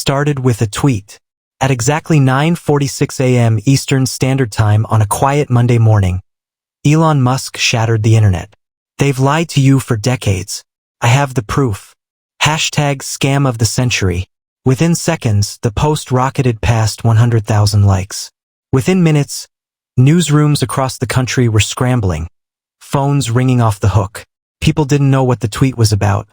started with a tweet. At exactly 9:46 a.m. Eastern Standard Time on a quiet Monday morning, Elon Musk shattered the internet. "They've lied to you for decades. I have the proof. Hashtag scam of the century." Within seconds, the post rocketed past 100,000 likes. Within minutes, newsrooms across the country were scrambling, phones ringing off the hook. People didn't know what the tweet was about,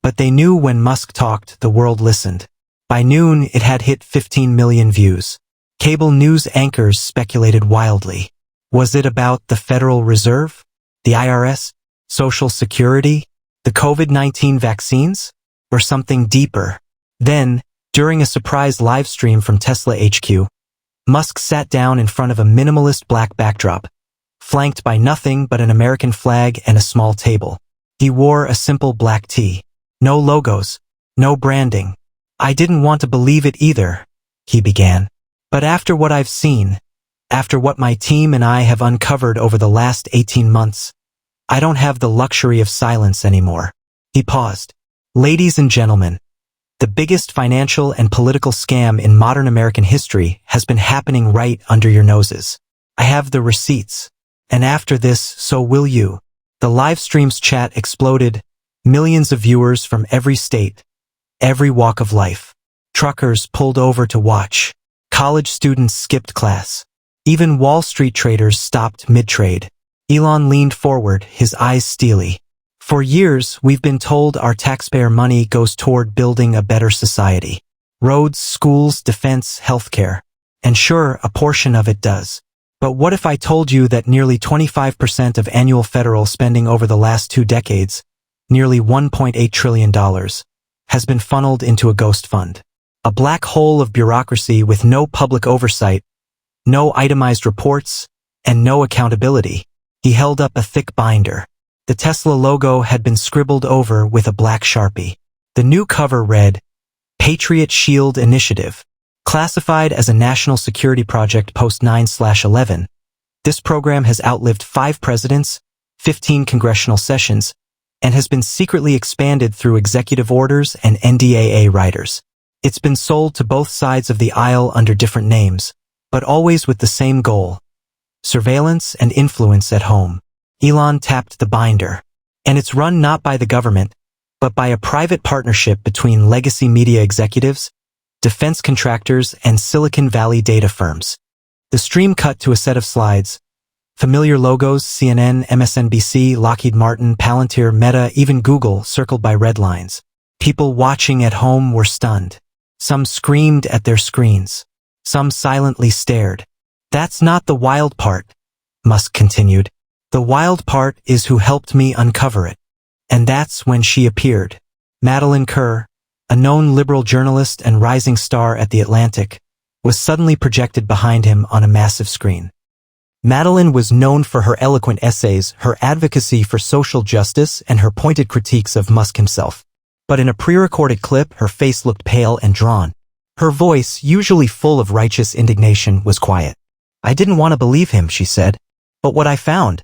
but they knew when Musk talked, the world listened. By noon, it had hit 15 million views. Cable news anchors speculated wildly. Was it about the Federal Reserve, the IRS, Social Security, the COVID-19 vaccines, or something deeper? Then, during a surprise live stream from Tesla HQ, Musk sat down in front of a minimalist black backdrop, flanked by nothing but an American flag and a small table. He wore a simple black tee. No logos, no branding. "I didn't want to believe it either," he began. "But after what I've seen, after what my team and I have uncovered over the last 18 months, I don't have the luxury of silence anymore." He paused. "Ladies and gentlemen, the biggest financial and political scam in modern American history has been happening right under your noses. I have the receipts. And after this, so will you." The live stream's chat exploded. Millions of viewers from every state, every walk of life. Truckers pulled over to watch. College students skipped class. Even Wall Street traders stopped mid-trade. Elon leaned forward, his eyes steely. "For years, we've been told our taxpayer money goes toward building a better society. Roads, schools, defense, healthcare. And sure, a portion of it does. But what if I told you that nearly 25% of annual federal spending over the last 2 decades, nearly $1.8 trillion, has been funneled into a ghost fund? A black hole of bureaucracy with no public oversight, no itemized reports, and no accountability." He held up a thick binder. The Tesla logo had been scribbled over with a black Sharpie. The new cover read, "Patriot Shield Initiative. Classified as a national security project post 9/11. This program has outlived 5 presidents, 15 congressional sessions, and has been secretly expanded through executive orders and NDAA riders. It's been sold to both sides of the aisle under different names, but always with the same goal: surveillance and influence at home." Elon tapped the binder. "And it's run not by the government, but by a private partnership between legacy media executives, defense contractors, and Silicon Valley data firms." The stream cut to a set of slides. Familiar logos: CNN, MSNBC, Lockheed Martin, Palantir, Meta, even Google, circled by red lines. People watching at home were stunned. Some screamed at their screens. Some silently stared. "That's not the wild part," Musk continued. "The wild part is who helped me uncover it." And that's when she appeared. Madeline Kerr, a known liberal journalist and rising star at The Atlantic, was suddenly projected behind him on a massive screen. Madeline was known for her eloquent essays, her advocacy for social justice, and her pointed critiques of Musk himself. But in a pre-recorded clip, her face looked pale and drawn. Her voice, usually full of righteous indignation, was quiet. "I didn't want to believe him," she said. "But what I found,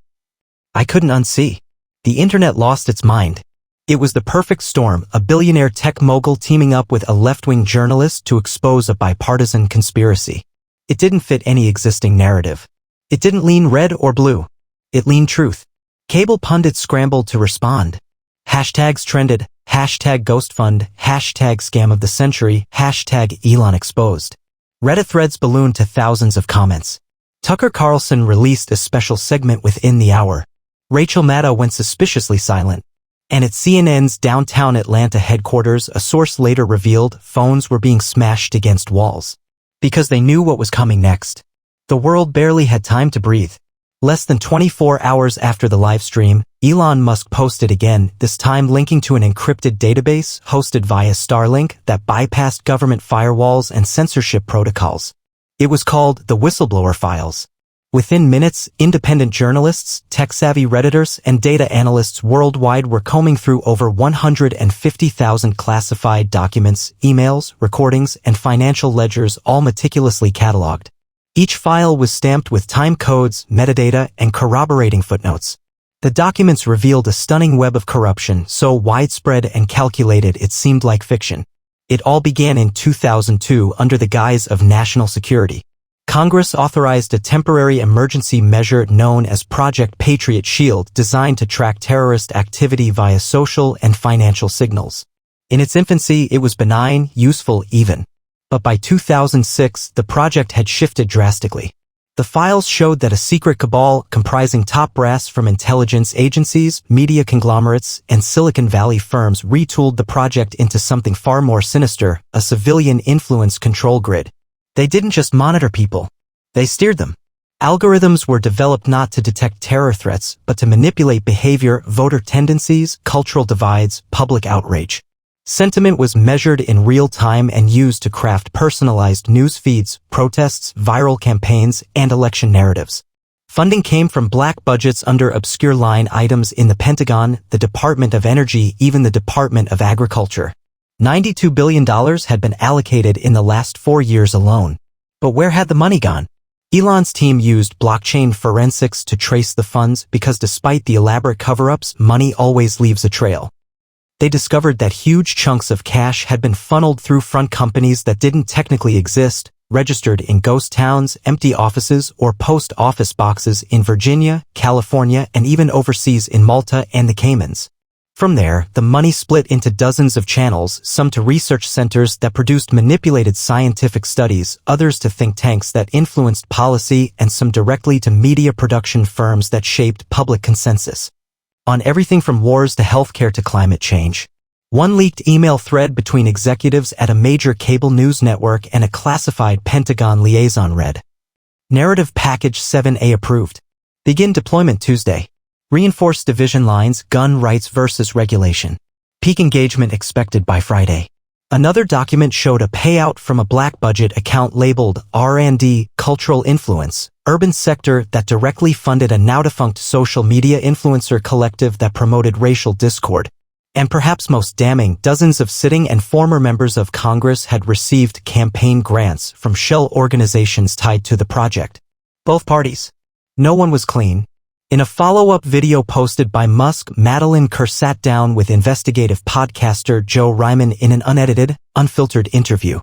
I couldn't unsee." The internet lost its mind. It was the perfect storm, a billionaire tech mogul teaming up with a left-wing journalist to expose a bipartisan conspiracy. It didn't fit any existing narrative. It didn't lean red or blue. It leaned truth. Cable pundits scrambled to respond. Hashtags trended, hashtag ghost fund, hashtag scam of the century, hashtag Elon exposed. Reddit threads ballooned to thousands of comments. Tucker Carlson released a special segment within the hour. Rachel Maddow went suspiciously silent. And at CNN's downtown Atlanta headquarters, a source later revealed phones were being smashed against walls. Because they knew what was coming next. The world barely had time to breathe. Less than 24 hours after the live stream, Elon Musk posted again, this time linking to an encrypted database hosted via Starlink that bypassed government firewalls and censorship protocols. It was called the Whistleblower Files. Within minutes, independent journalists, tech-savvy Redditors, and data analysts worldwide were combing through over 150,000 classified documents, emails, recordings, and financial ledgers, all meticulously cataloged. Each file was stamped with time codes, metadata, and corroborating footnotes. The documents revealed a stunning web of corruption so widespread and calculated it seemed like fiction. It all began in 2002 under the guise of national security. Congress authorized a temporary emergency measure known as Project Patriot Shield designed to track terrorist activity via social and financial signals. In its infancy, it was benign, useful even. But by 2006, the project had shifted drastically. The files showed that a secret cabal comprising top brass from intelligence agencies, media conglomerates, and Silicon Valley firms retooled the project into something far more sinister, a civilian influence control grid. They didn't just monitor people. They steered them. Algorithms were developed not to detect terror threats, but to manipulate behavior, voter tendencies, cultural divides, public outrage. Sentiment was measured in real time and used to craft personalized news feeds, protests, viral campaigns, and election narratives. Funding came from black budgets under obscure line items in the Pentagon, the Department of Energy, even the Department of Agriculture. $92 billion had been allocated in the last 4 years alone. But where had the money gone? Elon's team used blockchain forensics to trace the funds because despite the elaborate cover-ups, money always leaves a trail. They discovered that huge chunks of cash had been funneled through front companies that didn't technically exist, registered in ghost towns, empty offices, or post office boxes in Virginia, California, and even overseas in Malta and the Caymans. From there, the money split into dozens of channels, some to research centers that produced manipulated scientific studies, others to think tanks that influenced policy, and some directly to media production firms that shaped public consensus. On everything from wars to healthcare to climate change. One leaked email thread between executives at a major cable news network and a classified Pentagon liaison read: Narrative Package 7A approved. Begin deployment Tuesday. Reinforce division lines, gun rights versus regulation. Peak engagement expected by Friday. Another document showed a payout from a black budget account labeled R&D, Cultural Influence, urban sector that directly funded a now-defunct social media influencer collective that promoted racial discord. And perhaps most damning, dozens of sitting and former members of Congress had received campaign grants from shell organizations tied to the project. Both parties. No one was clean. In a follow-up video posted by Musk, Madeline Kerr sat down with investigative podcaster Joe Ryman in an unedited, unfiltered interview.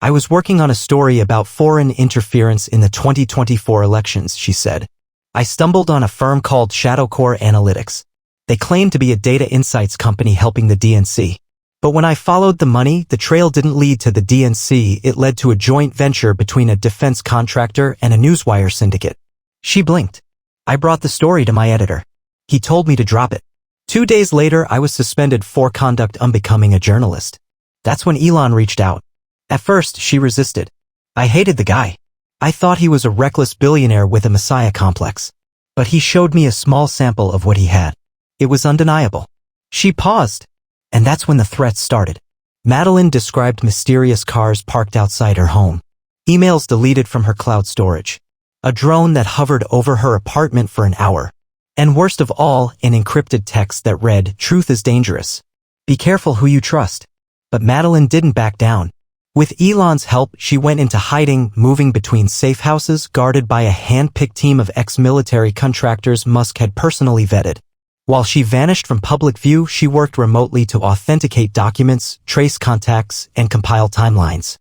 I was working on a story about foreign interference in the 2024 elections, she said. I stumbled on a firm called Shadowcore Analytics. They claimed to be a data insights company helping the DNC. But when I followed the money, the trail didn't lead to the DNC, it led to a joint venture between a defense contractor and a newswire syndicate. She blinked. I brought the story to my editor. He told me to drop it. 2 days later, I was suspended for conduct unbecoming a journalist. That's when Elon reached out. At first, she resisted. I hated the guy. I thought he was a reckless billionaire with a messiah complex. But he showed me a small sample of what he had. It was undeniable. She paused. And that's when the threats started. Madeline described mysterious cars parked outside her home. Emails deleted from her cloud storage. A drone that hovered over her apartment for an hour. And worst of all, an encrypted text that read, "Truth is dangerous. Be careful who you trust." But Madeline didn't back down. With Elon's help, she went into hiding, moving between safe houses guarded by a hand-picked team of ex-military contractors Musk had personally vetted. While she vanished from public view, she worked remotely to authenticate documents, trace contacts, and compile timelines.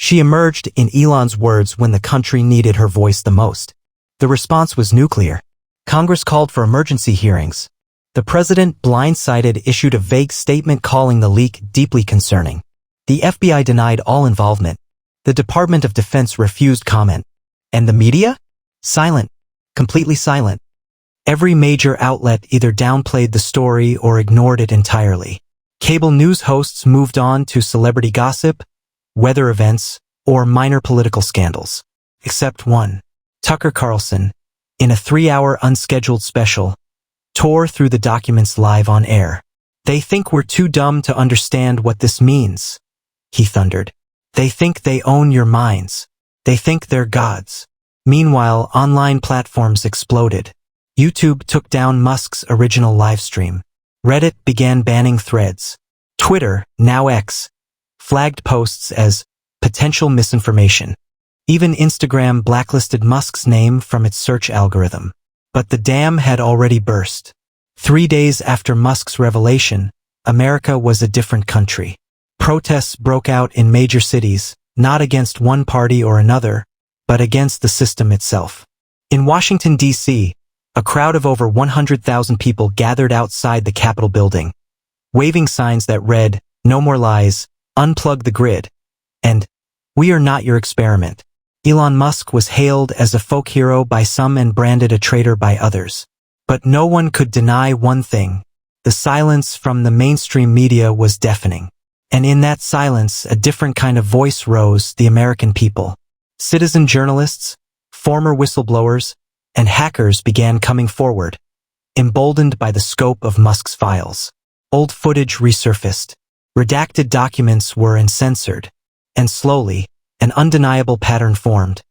She emerged, in Elon's words, when the country needed her voice the most. The response was nuclear. Congress called for emergency hearings. The president, blindsided, issued a vague statement calling the leak deeply concerning. The FBI denied all involvement. The Department of Defense refused comment. And the media? Silent. Completely silent. Every major outlet either downplayed the story or ignored it entirely. Cable news hosts moved on to celebrity gossip, weather events, or minor political scandals. Except one. Tucker Carlson, in a 3-hour unscheduled special, tore through the documents live on air. They think we're too dumb to understand what this means, he thundered. They think they own your minds. They think they're gods. Meanwhile, online platforms exploded. YouTube took down Musk's original livestream. Reddit began banning threads. Twitter, now X, flagged posts as potential misinformation. Even Instagram blacklisted Musk's name from its search algorithm. But the dam had already burst. 3 days after Musk's revelation, America was a different country. Protests broke out in major cities, not against one party or another, but against the system itself. In Washington, D.C., a crowd of over 100,000 people gathered outside the Capitol building, waving signs that read, "No more lies, unplug the grid," and "We are not your experiment." Elon Musk was hailed as a folk hero by some and branded a traitor by others. But no one could deny one thing. The silence from the mainstream media was deafening. And in that silence, a different kind of voice rose: the American people. Citizen journalists, former whistleblowers, and hackers began coming forward, emboldened by the scope of Musk's files. Old footage resurfaced. Redacted documents were uncensored. And slowly, an undeniable pattern formed.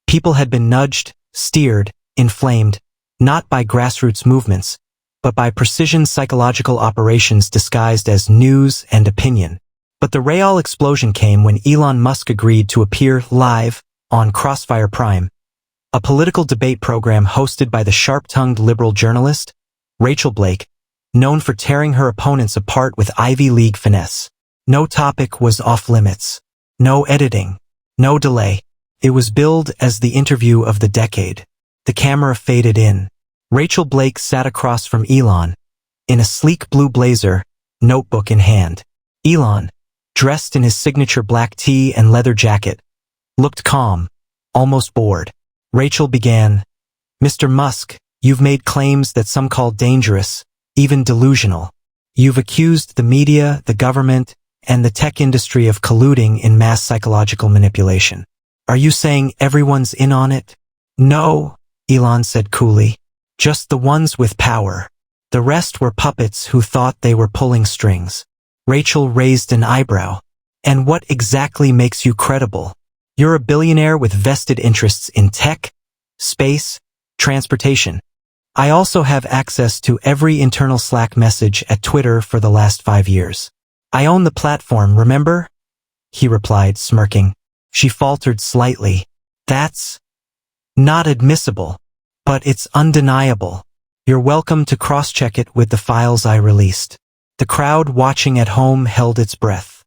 People had been nudged, steered, inflamed, not by grassroots movements, but by precision psychological operations disguised as news and opinion. But the real explosion came when Elon Musk agreed to appear live on Crossfire Prime, a political debate program hosted by the sharp-tongued liberal journalist, Rachel Blake, known for tearing her opponents apart with Ivy League finesse. No topic was off-limits. No editing. No delay. It was billed as the interview of the decade. The camera faded in. Rachel Blake sat across from Elon, in a sleek blue blazer, notebook in hand. Elon, dressed in his signature black tee and leather jacket, looked calm, almost bored. Rachel began, "Mr. Musk, you've made claims that some call dangerous, even delusional. You've accused the media, the government, and the tech industry of colluding in mass psychological manipulation. Are you saying everyone's in on it?" "No," Elon said coolly. "Just the ones with power. The rest were puppets who thought they were pulling strings." Rachel raised an eyebrow. "And what exactly makes you credible? You're a billionaire with vested interests in tech, space, transportation. I also have access to every internal Slack message at Twitter for the last 5 years. I own the platform, remember?" He replied, smirking. She faltered slightly. "That's not admissible, but it's undeniable. You're welcome to cross-check it with the files I released." The crowd watching at home held its breath.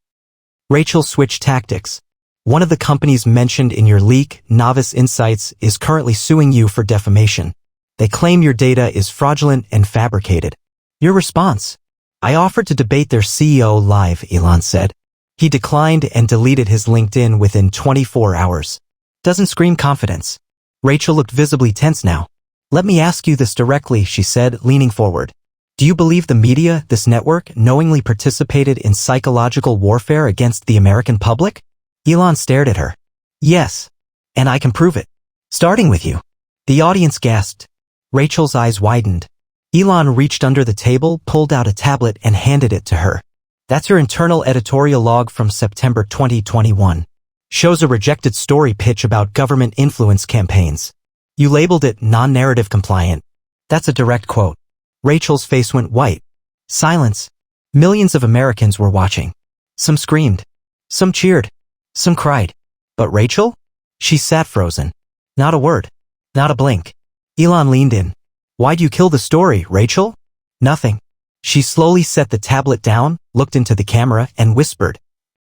Rachel switched tactics. "One of the companies mentioned in your leak, Novice Insights, is currently suing you for defamation. They claim your data is fraudulent and fabricated." Your response? "I offered to debate their CEO live," Elon said. He declined and deleted his LinkedIn within 24 hours. Doesn't scream confidence. Rachel looked visibly tense now. "Let me ask you this directly," she said, leaning forward. "Do you believe the media, this network, knowingly participated in psychological warfare against the American public?" Elon stared at her. "Yes, and I can prove it. Starting with you." The audience gasped. Rachel's eyes widened. Elon reached under the table, pulled out a tablet, and handed it to her. "That's your internal editorial log from September 2021. Shows a rejected story pitch about government influence campaigns. You labeled it non-narrative compliant." That's a direct quote. Rachel's face went white. Silence. Millions of Americans were watching. Some screamed. Some cheered. Some cried. But Rachel? She sat frozen. Not a word. Not a blink. Elon leaned in. "Why'd you kill the story, Rachel?" "Nothing." She slowly set the tablet down, looked into the camera, and whispered.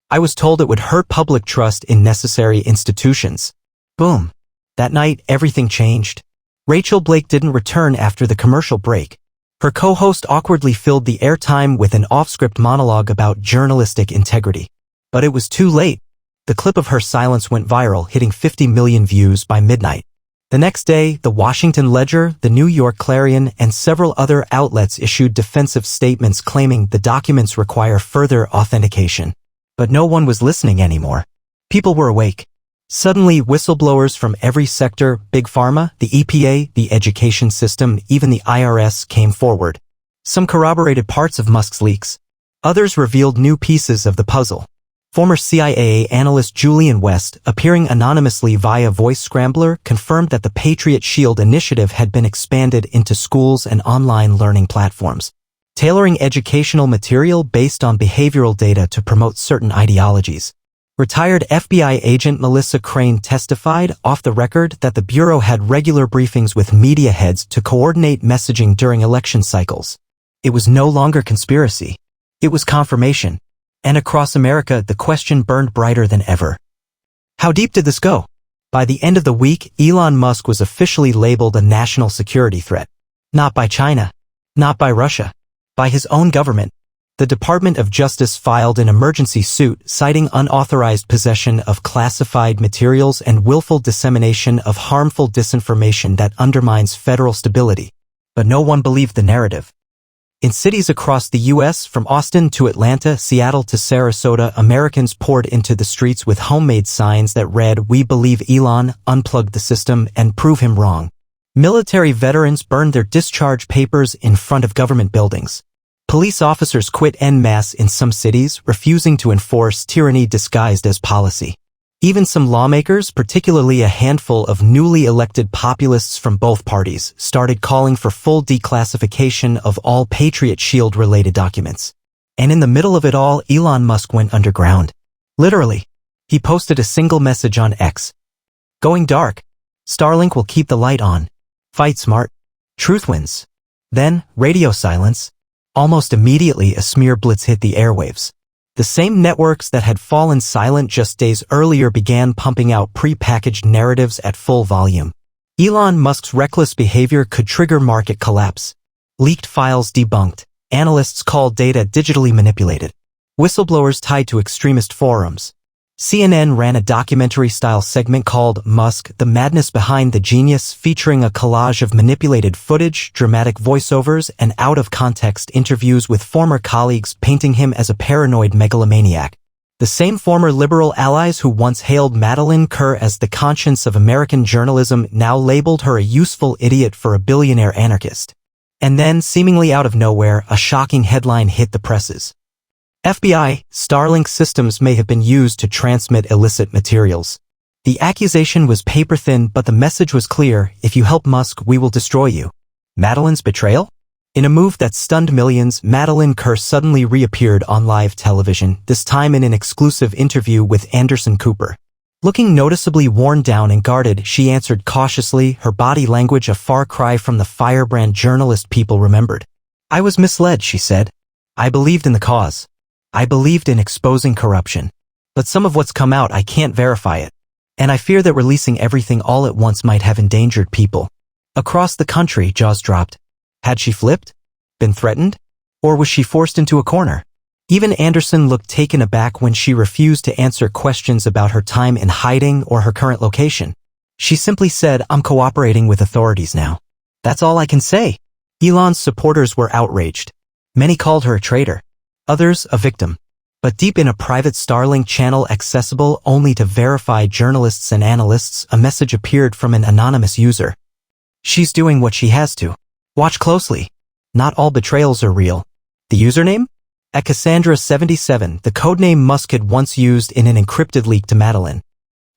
"I was told it would hurt public trust in necessary institutions." Boom. That night, everything changed. Rachel Blake didn't return after the commercial break. Her co-host awkwardly filled the airtime with an off-script monologue about journalistic integrity. But it was too late. The clip of her silence went viral, hitting 50 million views by midnight. The next day, the Washington Ledger, the New York Clarion, and several other outlets issued defensive statements claiming the documents require further authentication. But no one was listening anymore. People were awake. Suddenly, whistleblowers from every sector, Big Pharma, the EPA, the education system, even the IRS came forward. Some corroborated parts of Musk's leaks. Others revealed new pieces of the puzzle. Former CIA analyst Julian West, appearing anonymously via Voice Scrambler, confirmed that the Patriot Shield initiative had been expanded into schools and online learning platforms, tailoring educational material based on behavioral data to promote certain ideologies. Retired FBI agent Melissa Crane testified off the record that the Bureau had regular briefings with media heads to coordinate messaging during election cycles. It was no longer conspiracy. It was confirmation. And across America, the question burned brighter than ever. How deep did this go? By the end of the week, Elon Musk was officially labeled a national security threat. Not by China, not by Russia, by his own government. The Department of Justice filed an emergency suit citing unauthorized possession of classified materials and willful dissemination of harmful disinformation that undermines federal stability. But no one believed the narrative. In cities across the U.S., from Austin to Atlanta, Seattle to Sarasota, Americans poured into the streets with homemade signs that read, "We believe Elon, unplug the system, and prove him wrong." Military veterans burned their discharge papers in front of government buildings. Police officers quit en masse in some cities, refusing to enforce tyranny disguised as policy. Even some lawmakers, particularly a handful of newly elected populists from both parties, started calling for full declassification of all Patriot Shield-related documents. And in the middle of it all, Elon Musk went underground. Literally. He posted a single message on X. "Going dark. Starlink will keep the light on. Fight smart. Truth wins." Then, radio silence. Almost immediately, a smear blitz hit the airwaves. The same networks that had fallen silent just days earlier began pumping out pre-packaged narratives at full volume. Elon Musk's reckless behavior could trigger market collapse. Leaked files debunked. Analysts called data digitally manipulated. Whistleblowers tied to extremist forums. CNN ran a documentary-style segment called Musk, The Madness Behind the Genius, featuring a collage of manipulated footage, dramatic voiceovers, and out-of-context interviews with former colleagues painting him as a paranoid megalomaniac. The same former liberal allies who once hailed Madeline Kerr as the conscience of American journalism now labeled her a useful idiot for a billionaire anarchist. And then, seemingly out of nowhere, a shocking headline hit the presses. FBI, Starlink systems may have been used to transmit illicit materials. The accusation was paper-thin, but the message was clear: if you help Musk, we will destroy you. Madeline's betrayal? In a move that stunned millions, Madeline Kerr suddenly reappeared on live television, this time in an exclusive interview with Anderson Cooper. Looking noticeably worn down and guarded, she answered cautiously, her body language a far cry from the firebrand journalist people remembered. "I was misled," she said. "I believed in the cause. I believed in exposing corruption. But some of what's come out, I can't verify it. And I fear that releasing everything all at once might have endangered people." Across the country, jaws dropped. Had she flipped? Been threatened? Or was she forced into a corner? Even Anderson looked taken aback when she refused to answer questions about her time in hiding or her current location. She simply said, "I'm cooperating with authorities now. That's all I can say." Elon's supporters were outraged. Many called her a traitor. Others, a victim. But deep in a private Starlink channel accessible only to verified journalists and analysts, a message appeared from an anonymous user. "She's doing what she has to. Watch closely. Not all betrayals are real." The username? At Cassandra77, the codename Musk had once used in an encrypted leak to Madeline.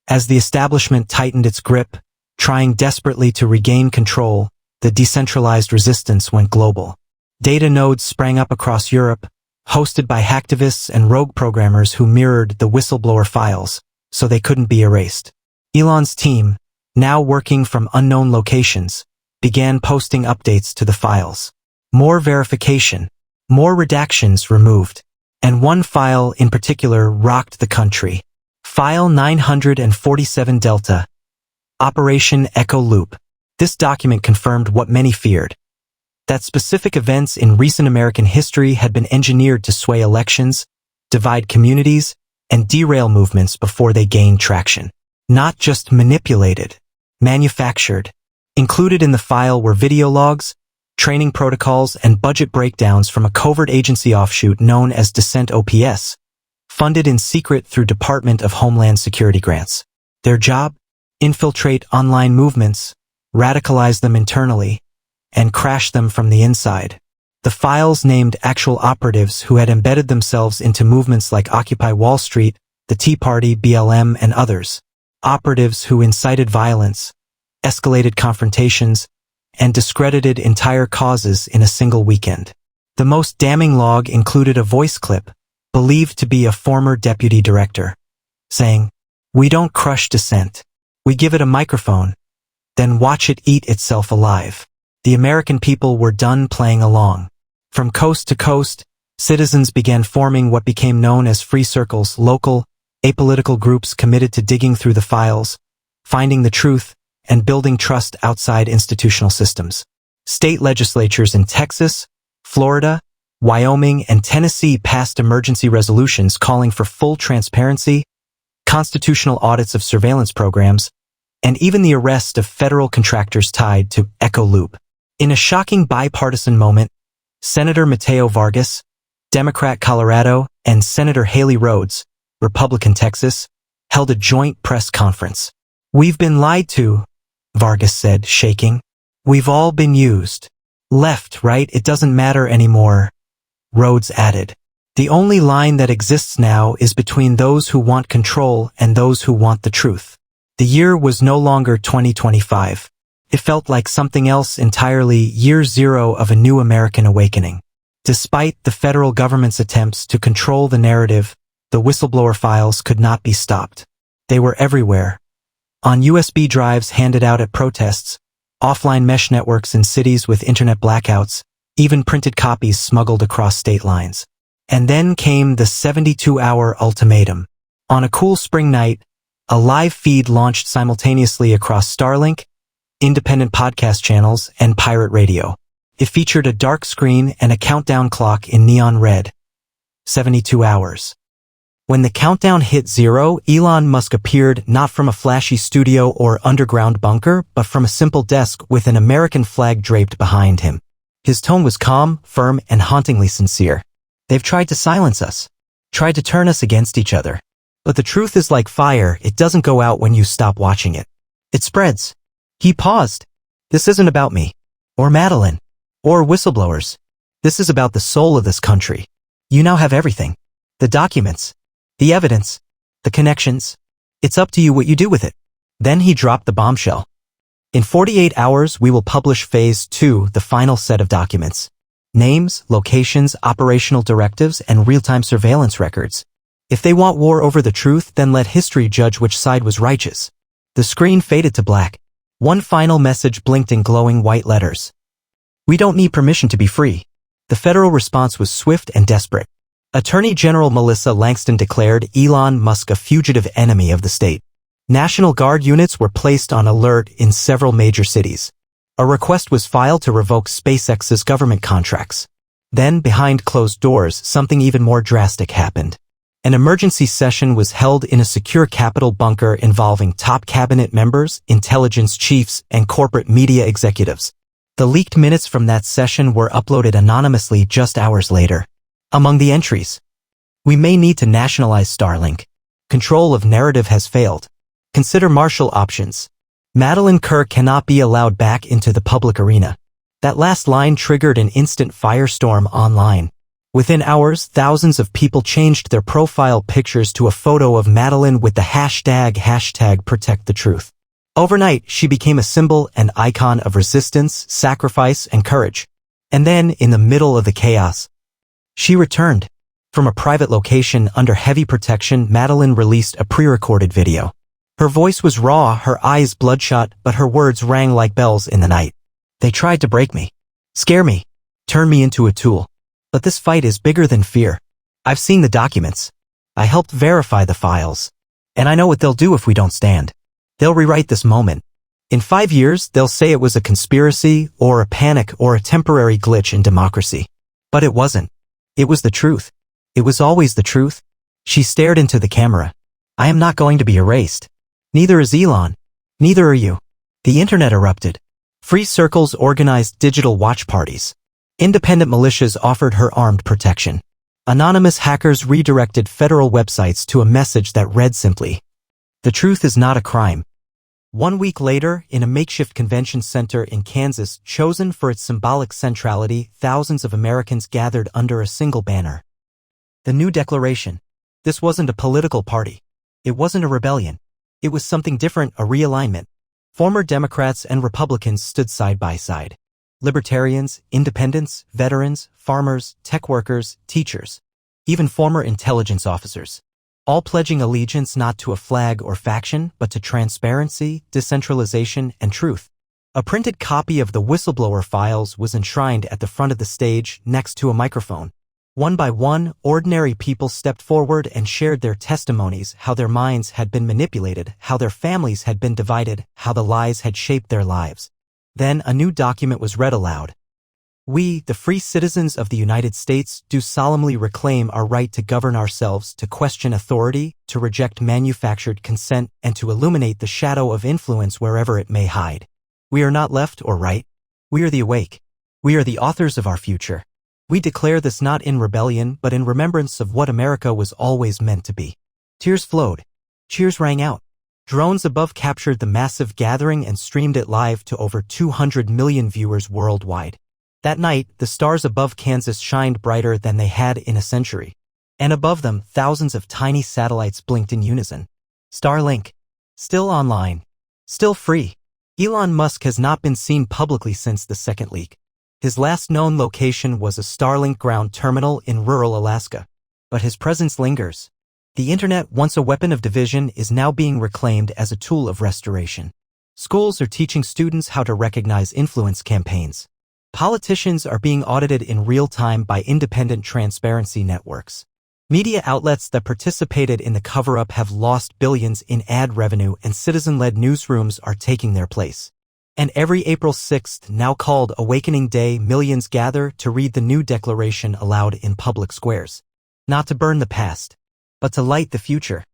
As the establishment tightened its grip, trying desperately to regain control, the decentralized resistance went global. Data nodes sprang up across Europe, hosted by hacktivists and rogue programmers who mirrored the Whistleblower Files, so they couldn't be erased. Elon's team, now working from unknown locations, began posting updates to the files. More verification, more redactions removed, and one file in particular rocked the country. File 947 Delta, Operation Echo Loop. This document confirmed what many feared: that specific events in recent American history had been engineered to sway elections, divide communities, and derail movements before they gained traction. Not just manipulated, manufactured. Included in the file were video logs, training protocols, and budget breakdowns from a covert agency offshoot known as Dissent OPS, funded in secret through Department of Homeland Security grants. Their job? Infiltrate online movements, radicalize them internally, and crash them from the inside. The files named actual operatives who had embedded themselves into movements like Occupy Wall Street, the Tea Party, BLM, and others. Operatives who incited violence, escalated confrontations, and discredited entire causes in a single weekend. The most damning log included a voice clip, believed to be a former deputy director, saying, "We don't crush dissent. We give it a microphone, then watch it eat itself alive." The American people were done playing along. From coast to coast, Citizens began forming what became known as free circles, local, apolitical groups committed to digging through the files, finding the truth, and building trust outside institutional systems. State legislatures in Texas, Florida, Wyoming, and Tennessee passed emergency resolutions calling for full transparency, constitutional audits of surveillance programs, and even the arrest of federal contractors tied to Echo Loop. In a shocking bipartisan moment, Senator Mateo Vargas, Democrat Colorado, and Senator Haley Rhodes, Republican Texas, held a joint press conference. "We've been lied to," Vargas said, shaking. "We've all been used. Left, right, it doesn't matter anymore," Rhodes added. "The only line that exists now is between those who want control and those who want the truth." The year was no longer 2025. It felt like something else entirely, year zero of a new American awakening. Despite the federal government's attempts to control the narrative, the whistleblower files could not be stopped. They were everywhere. On USB drives handed out at protests, offline mesh networks in cities with internet blackouts, even printed copies smuggled across state lines. And then came the 72-hour ultimatum. On a cool spring night, a live feed launched simultaneously across Starlink, independent podcast channels, and pirate radio. It featured a dark screen and a countdown clock in neon red. 72 hours. When the countdown hit 0, Elon Musk appeared not from a flashy studio or underground bunker, but from a simple desk with an American flag draped behind him. His tone was calm, firm, and hauntingly sincere. "They've tried to silence us, tried to turn us against each other. But the truth is like fire, it doesn't go out when you stop watching it. It spreads." He paused. "This isn't about me, or Madeline, or whistleblowers. This is about the soul of this country. You now have everything. The documents, the evidence, the connections. It's up to you what you do with it." Then he dropped the bombshell. "In 48 hours, we will publish Phase 2, the final set of documents. Names, locations, operational directives, and real-time surveillance records. If they want war over the truth, then let history judge which side was righteous." The screen faded to black. One final message blinked in glowing white letters. "We don't need permission to be free." The federal response was swift and desperate. Attorney General Melissa Langston declared Elon Musk a fugitive enemy of the state. National Guard units were placed on alert in several major cities. A request was filed to revoke SpaceX's government contracts. Then, behind closed doors, something even more drastic happened. An emergency session was held in a secure Capitol bunker involving top cabinet members, intelligence chiefs, and corporate media executives. The leaked minutes from that session were uploaded anonymously just hours later. Among the entries: "We may need to nationalize Starlink. Control of narrative has failed. Consider martial options. Madeline Kerr cannot be allowed back into the public arena." That last line triggered an instant firestorm online. Within hours, thousands of people changed their profile pictures to a photo of Madeline with the hashtag #ProtectTheTruth. Overnight, she became a symbol and icon of resistance, sacrifice, and courage. And then, in the middle of the chaos, she returned. From a private location under heavy protection, Madeline released a pre-recorded video. Her voice was raw, her eyes bloodshot, but her words rang like bells in the night. "They tried to break me, scare me, turn me into a tool. But this fight is bigger than fear. I've seen the documents. I helped verify the files. And I know what they'll do if we don't stand. They'll rewrite this moment. In 5 years, they'll say it was a conspiracy, or a panic, or a temporary glitch in democracy. But it wasn't. It was the truth. It was always the truth." She stared into the camera. "I am not going to be erased. Neither is Elon. Neither are you." The internet erupted. Free circles organized digital watch parties. Independent militias offered her armed protection. Anonymous hackers redirected federal websites to a message that read simply, "The truth is not a crime." 1 week later, in a makeshift convention center in Kansas, chosen for its symbolic centrality, thousands of Americans gathered under a single banner. The New Declaration. This wasn't a political party. It wasn't a rebellion. It was something different, a realignment. Former Democrats and Republicans stood side by side. Libertarians, independents, veterans, farmers, tech workers, teachers, even former intelligence officers, all pledging allegiance not to a flag or faction, but to transparency, decentralization, and truth. A printed copy of the Whistleblower Files was enshrined at the front of the stage next to a microphone. One by one, ordinary people stepped forward and shared their testimonies, how their minds had been manipulated, how their families had been divided, how the lies had shaped their lives. Then a new document was read aloud. We, the free citizens of the United States, do solemnly reclaim our right to govern ourselves, to question authority, to reject manufactured consent, and to illuminate the shadow of influence wherever it may hide. We are not left or right. We are the awake. We are the authors of our future. We declare this not in rebellion, but in remembrance of what America was always meant to be. Tears flowed. Cheers rang out. Drones above captured the massive gathering and streamed it live to over 200 million viewers worldwide. That night, the stars above Kansas shined brighter than they had in a century. And above them, thousands of tiny satellites blinked in unison. Starlink. Still online. Still free. Elon Musk has not been seen publicly since the second leak. His last known location was a Starlink ground terminal in rural Alaska. But his presence lingers. The internet, once a weapon of division, is now being reclaimed as a tool of restoration. Schools are teaching students how to recognize influence campaigns. Politicians are being audited in real time by independent transparency networks. Media outlets that participated in the cover-up have lost billions in ad revenue, and citizen-led newsrooms are taking their place. And every April 6th, now called Awakening Day, millions gather to read the new declaration aloud in public squares. Not to burn the past, but to light the future.